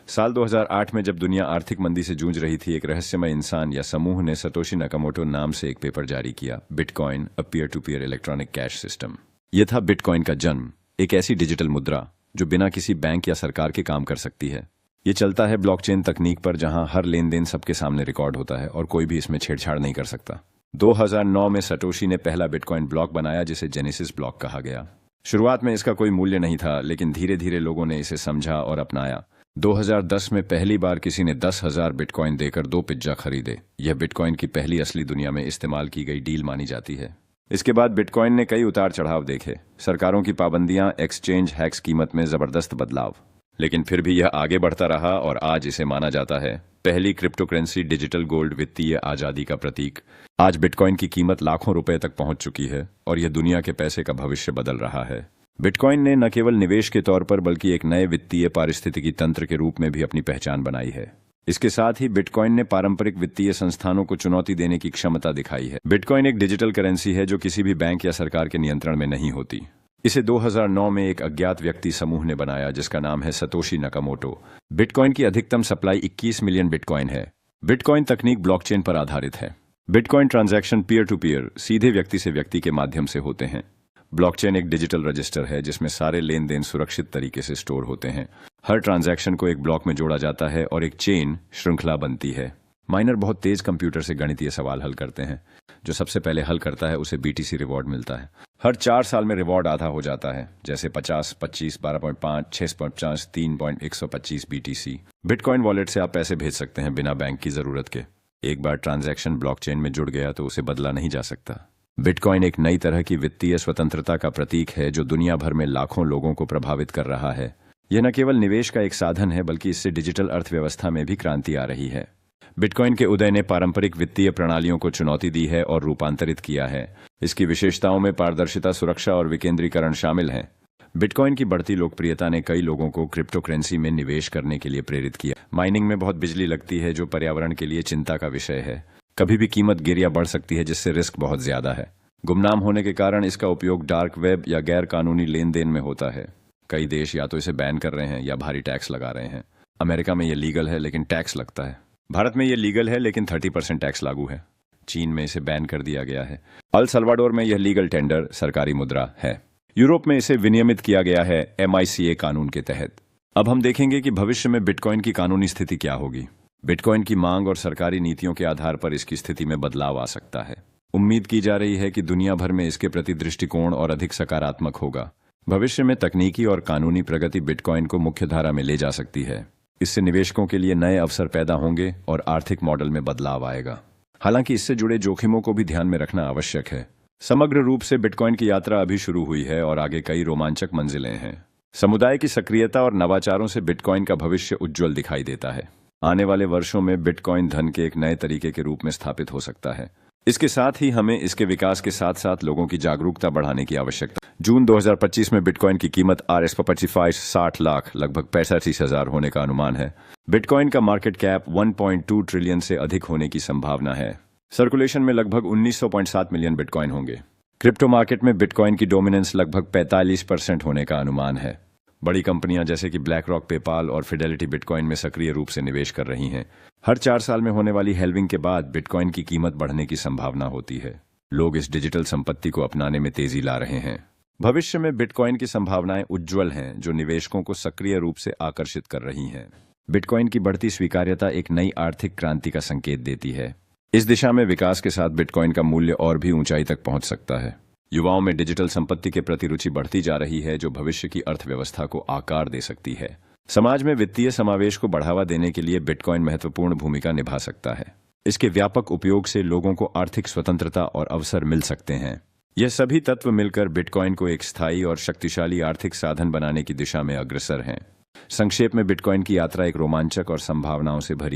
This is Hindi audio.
साल 2008 में जब दुनिया आर्थिक मंदी से जूझ रही थी, एक रहस्यमय इंसान या समूह ने सतोशी नाकामोटो नाम से एक पेपर जारी किया, Bitcoin a peer to peer electronic cash system. यह था बिटकॉइन का जन्म, एक ऐसी डिजिटल मुद्रा जो बिना किसी बैंक या सरकार के काम कर सकती है। ये चलता है ब्लॉकचेन तकनीक पर, जहां हर लेन देन सबके सामने रिकॉर्ड होता है और कोई भी इसमें छेड़छाड़ नहीं कर सकता। 2009 में सतोशी ने पहला बिटकॉइन ब्लॉक बनाया, जिसे जेनेसिस ब्लॉक कहा गया। शुरुआत में इसका कोई मूल्य नहीं था, लेकिन धीरे धीरे लोगों ने इसे समझा और अपनाया। 2010 में पहली बार किसी ने 10,000 बिटकॉइन देकर 2 पिज्जा खरीदे। यह बिटकॉइन की पहली असली दुनिया में इस्तेमाल की गई डील मानी जाती है। इसके बाद बिटकॉइन ने कई उतार चढ़ाव देखे, सरकारों की पाबंदियां, एक्सचेंज हैक्स, कीमत में जबरदस्त बदलाव। लेकिन फिर भी यह आगे बढ़ता रहा और आज इसे माना जाता है पहली क्रिप्टो करेंसी, डिजिटल गोल्ड, वित्तीय आजादी का प्रतीक। आज बिटकॉइन की कीमत लाखों रुपए तक पहुंच चुकी है और यह दुनिया के पैसे का भविष्य बदल रहा है। बिटकॉइन ने न केवल निवेश के तौर पर बल्कि एक नए वित्तीय पारिस्थितिकी तंत्र के रूप में भी अपनी पहचान बनाई है। इसके साथ ही बिटकॉइन ने पारंपरिक वित्तीय संस्थानों को चुनौती देने की क्षमता दिखाई है। बिटकॉइन एक डिजिटल करेंसी है जो किसी भी बैंक या सरकार के नियंत्रण में नहीं होती। इसे 2009 में एक अज्ञात व्यक्ति समूह ने बनाया, जिसका नाम है सतोशी नाकामोटो। बिटकॉइन की अधिकतम सप्लाई 21 मिलियन बिटकॉइन है। बिटकॉइन तकनीक ब्लॉकचेन पर आधारित है। Bitcoin transaction peer to peer, सीधे व्यक्ति से व्यक्ति के माध्यम से होते हैं। ब्लॉकचेन एक डिजिटल रजिस्टर है जिसमें सारे लेन देन सुरक्षित तरीके से स्टोर होते हैं। हर ट्रांजैक्शन को एक ब्लॉक में जोड़ा जाता है और एक चेन श्रृंखला बनती है। माइनर बहुत तेज कंप्यूटर से गणितीय सवाल हल करते हैं। जो सबसे पहले हल करता है उसे बीटीसी रिवॉर्ड मिलता है। हर 4 साल में रिवॉर्ड आधा हो जाता है, जैसे 50, 25, 12.5, 6.50, 3.125 बीटीसी। बिटकॉइन वॉलेट से आप पैसे भेज सकते हैं बिना बैंक की जरूरत के। एक बार ट्रांजैक्शन ब्लॉकचेन में जुड़ गया तो उसे बदला नहीं जा सकता। बिटकॉइन एक नई तरह की वित्तीय स्वतंत्रता का प्रतीक है जो दुनिया भर में लाखों लोगों को प्रभावित कर रहा है। यह न केवल निवेश का एक साधन है, बल्कि इससे डिजिटल अर्थव्यवस्था में भी क्रांति आ रही है। बिटकॉइन के उदय ने पारंपरिक वित्तीय प्रणालियों को चुनौती दी है और रूपांतरित किया है। इसकी विशेषताओं में पारदर्शिता, सुरक्षा और विकेंद्रीकरण शामिल हैं। बिटकॉइन की बढ़ती लोकप्रियता ने कई लोगों को क्रिप्टो करेंसी में निवेश करने के लिए प्रेरित किया। माइनिंग में बहुत बिजली लगती है, जो पर्यावरण के लिए चिंता का विषय है। कभी भी कीमत गिर या बढ़ सकती है, जिससे रिस्क बहुत ज्यादा है। गुमनाम होने के कारण इसका उपयोग डार्क वेब या गैर कानूनी लेन देन में होता है। कई देश या तो इसे बैन कर रहे हैं या भारी टैक्स लगा रहे हैं। अमेरिका में यह लीगल है लेकिन टैक्स लगता है। भारत में यह लीगल है लेकिन 30% टैक्स लागू है। चीन में इसे बैन कर दिया गया है। अल सल्वाडोर में यह लीगल टेंडर सरकारी मुद्रा है। यूरोप में इसे विनियमित किया गया है MICA कानून के तहत। अब हम देखेंगे कि भविष्य में बिटकॉइन की कानूनी स्थिति क्या होगी। बिटकॉइन की मांग और सरकारी नीतियों के आधार पर इसकी स्थिति में बदलाव आ सकता है। उम्मीद की जा रही है कि दुनिया भर में इसके प्रति दृष्टिकोण और अधिक सकारात्मक होगा। भविष्य में तकनीकी और कानूनी प्रगति बिटकॉइन को मुख्य धारा में ले जा सकती है। इससे निवेशकों के लिए नए अवसर पैदा होंगे और आर्थिक मॉडल में बदलाव आएगा। हालांकि इससे जुड़े जोखिमों को भी ध्यान में रखना आवश्यक है। समग्र रूप से बिटकॉइन की यात्रा अभी शुरू हुई है और आगे कई रोमांचक मंजिलें हैं। समुदाय की सक्रियता और नवाचारों से बिटकॉइन का भविष्य उज्ज्वल दिखाई देता है। आने वाले वर्षों में बिटकॉइन धन के एक नए तरीके के रूप में स्थापित हो सकता है। इसके साथ ही हमें इसके विकास के साथ साथ लोगों की जागरूकता बढ़ाने की आवश्यकता। जून 2025 में बिटकॉइन की कीमत RS/55 60 लाख, लगभग 65,000 होने का अनुमान है। बिटकॉइन का मार्केट कैप 1.2 ट्रिलियन से अधिक होने की संभावना है। सर्कुलेशन में लगभग 19.7 मिलियन बिटकॉइन होंगे। क्रिप्टो मार्केट में बिटकॉइन की डोमिनेंस लगभग 45% होने का अनुमान है। बड़ी कंपनियां जैसे कि ब्लैक रॉक, पेपाल और फिडेलिटी बिटकॉइन में सक्रिय रूप से निवेश कर रही हैं। हर 4 साल में होने वाली हेल्विंग के बाद बिटकॉइन की कीमत बढ़ने की संभावना होती है। लोग इस डिजिटल संपत्ति को अपनाने में तेजी ला रहे हैं। भविष्य में बिटकॉइन की संभावनाएं उज्ज्वल हैं, जो निवेशकों को सक्रिय रूप से आकर्षित कर रही हैं। बिटकॉइन की बढ़ती स्वीकार्यता एक नई आर्थिक क्रांति का संकेत देती है। इस दिशा में विकास के साथ बिटकॉइन का मूल्य और भी ऊंचाई तक पहुंच सकता है। युवाओं में डिजिटल संपत्ति के प्रति रुचि बढ़ती जा रही है, जो भविष्य की अर्थव्यवस्था को आकार दे सकती है। समाज में वित्तीय समावेश को बढ़ावा देने के लिए बिटकॉइन महत्वपूर्ण भूमिका निभा सकता है। इसके व्यापक उपयोग से लोगों को आर्थिक स्वतंत्रता और अवसर मिल सकते हैं। यह सभी तत्व मिलकर बिटकॉइन को एक स्थायी और शक्तिशाली आर्थिक साधन बनाने की दिशा में अग्रसर हैं। संक्षेप में, बिटकॉइन की यात्रा एक रोमांचक और संभावनाओं से भरी